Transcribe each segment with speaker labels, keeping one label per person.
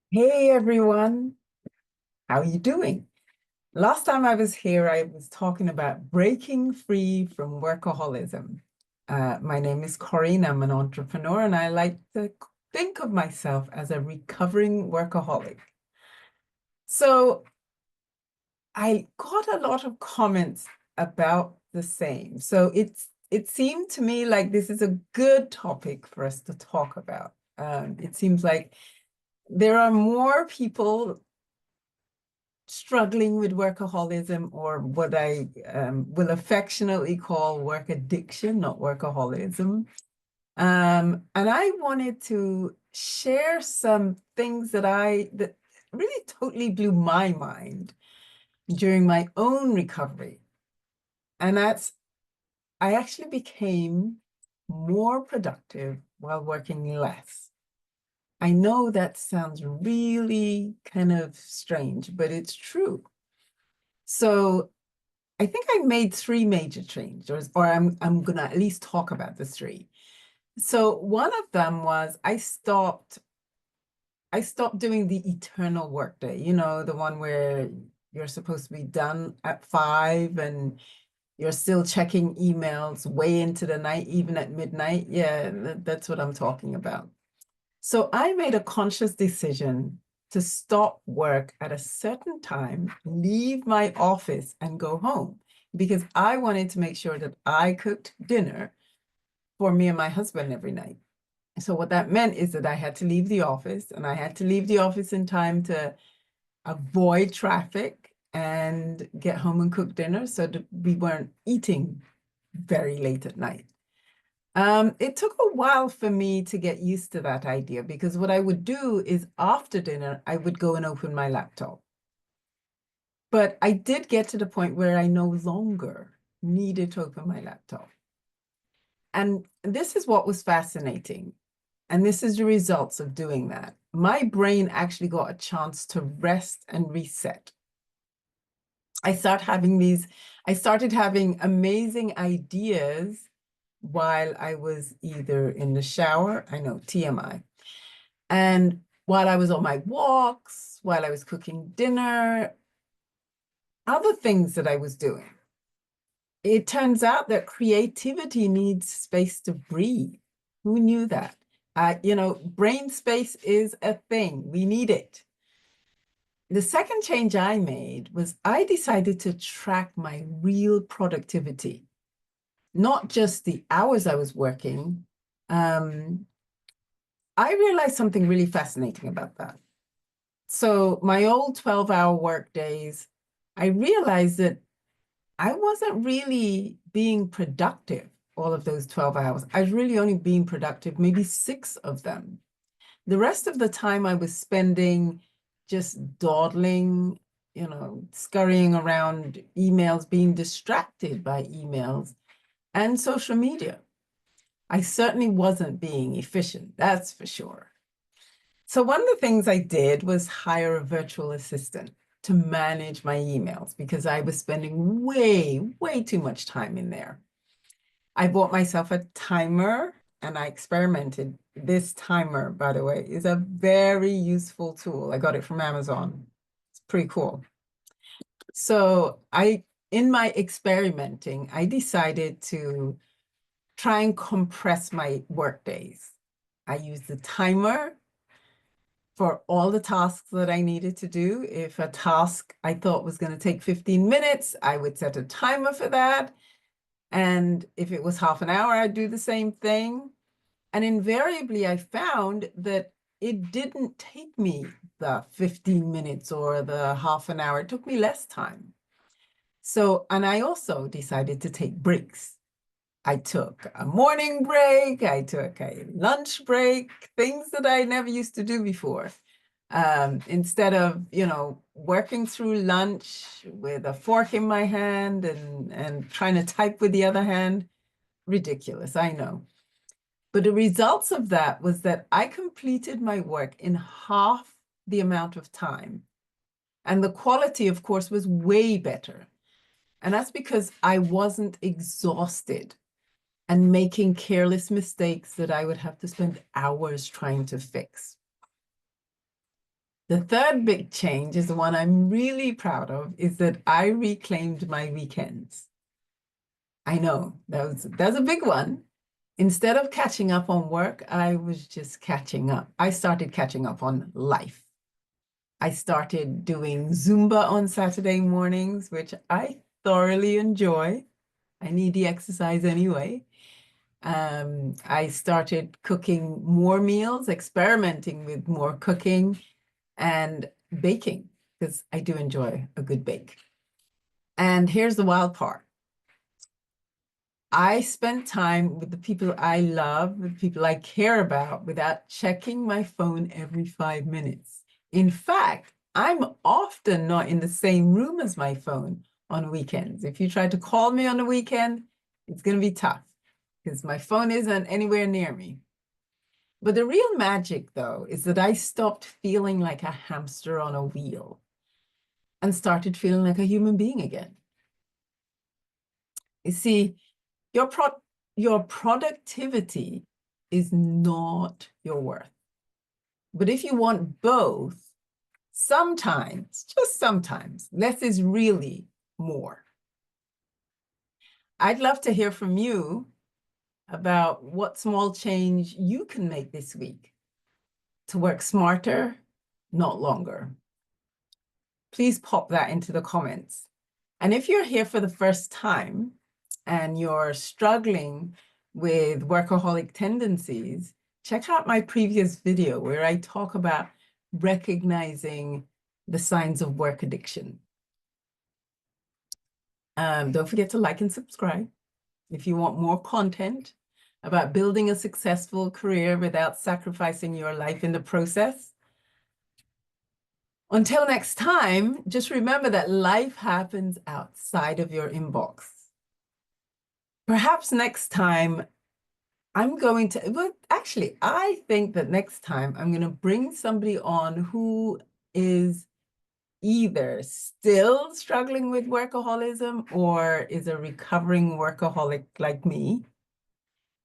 Speaker 1: Hey everyone, how are you doing? Last time I was here, I was talking about breaking free from workaholism. My name is Corinne, I'm an entrepreneur, and I like to think of myself as a recovering workaholic. So I got a lot of comments about the same. So it seemed to me like this is a good topic for us to talk about. It seems like there are more people struggling with workaholism, or what I will affectionately call work addiction, not workaholism. And I wanted to share some things that really totally blew my mind during my own recovery. And that's, I actually became more productive while working less. I know that sounds really kind of strange, but it's true. So I think I made three major changes, or I'm gonna at least talk about the three. So one of them was I stopped doing the eternal workday, the one where you're supposed to be done at 5 and you're still checking emails way into the night, even at midnight. Yeah, that's what I'm talking about. So I made a conscious decision to stop work at a certain time, leave my office and go home because I wanted to make sure that I cooked dinner for me and my husband every night. So what that meant is that I had to leave the office, and I had to leave the office in time to avoid traffic and get home and cook dinner so that we weren't eating very late at night. It took a while for me to get used to that idea, because what I would do is after dinner, I would go and open my laptop. But I did get to the point where I no longer needed to open my laptop. And this is what was fascinating. And this is the results of doing that. My brain actually got a chance to rest and reset. I started having amazing ideas while I was either in the shower, I know, TMI, and while I was on my walks, while I was cooking dinner, other things that I was doing. It turns out that creativity needs space to breathe. Who knew that? Brain space is a thing. We need it. The second change I made was I decided to track my real productivity, not just the hours I was working. I realized something really fascinating about that. So my old 12-hour work days, I realized that I wasn't really being productive all of those 12 hours. I was really only being productive, maybe 6 of them. The rest of the time I was spending just dawdling, scurrying around emails, being distracted by emails and social media. I certainly wasn't being efficient, that's for sure. So one of the things I did was hire a virtual assistant to manage my emails because I was spending way, way too much time in there. I bought myself a timer and I experimented. This timer, by the way, is a very useful tool. I got it from Amazon. It's pretty cool. So in my experimenting, I decided to try and compress my work days. I used the timer for all the tasks that I needed to do. If a task I thought was going to take 15 minutes, I would set a timer for that. And if it was half an hour, I'd do the same thing. And invariably, I found that it didn't take me the 15 minutes or the half an hour. It took me less time. So, and I also decided to take breaks. I took a morning break, I took a lunch break, things that I never used to do before. Instead of, working through lunch with a fork in my hand and trying to type with the other hand, ridiculous, I know. But the results of that was that I completed my work in half the amount of time. And the quality, of course, was way better. And that's because I wasn't exhausted and making careless mistakes that I would have to spend hours trying to fix. The third big change is the one I'm really proud of, is that I reclaimed my weekends. I know that's a big one. Instead of catching up on work, I was just catching up. I started catching up on life. I started doing Zumba on Saturday mornings, which I thoroughly enjoy. I need the exercise anyway. I started cooking more meals, experimenting with more cooking and baking, because I do enjoy a good bake. And here's the wild part. I spend time with the people I love, with people I care about, without checking my phone every 5 minutes. In fact, I'm often not in the same room as my phone on weekends. If you try to call me on the weekend, it's going to be tough because my phone isn't anywhere near me. But the real magic, though, is that I stopped feeling like a hamster on a wheel and started feeling like a human being again. You see, your productivity is not your worth. But if you want both, sometimes, just sometimes, less is really more. I'd love to hear from you about what small change you can make this week to work smarter, not longer. Please pop that into the comments. And if you're here for the first time and you're struggling with workaholic tendencies, check out my previous video where I talk about recognizing the signs of work addiction. Don't forget to like and subscribe if you want more content about building a successful career without sacrificing your life in the process. Until next time, just remember that life happens outside of your inbox. Perhaps next time I'm going to, well, actually, I think that next time I'm going to bring somebody on who is either still struggling with workaholism or is a recovering workaholic like me.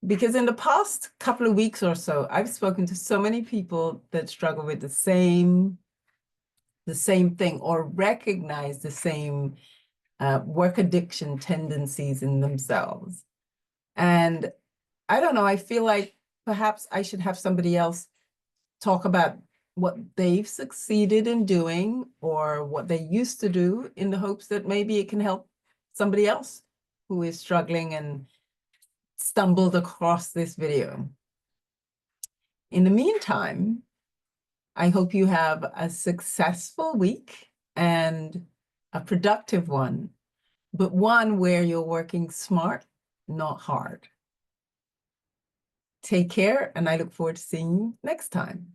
Speaker 1: Because in the past couple of weeks or so, I've spoken to so many people that struggle with the same thing or recognize the same work addiction tendencies in themselves. And I don't know, I feel like perhaps I should have somebody else talk about what they've succeeded in doing or what they used to do in the hopes that maybe it can help somebody else who is struggling and stumbled across this video. In the meantime, I hope you have a successful week and a productive one, but one where you're working smart, not hard. Take care, and I look forward to seeing you next time.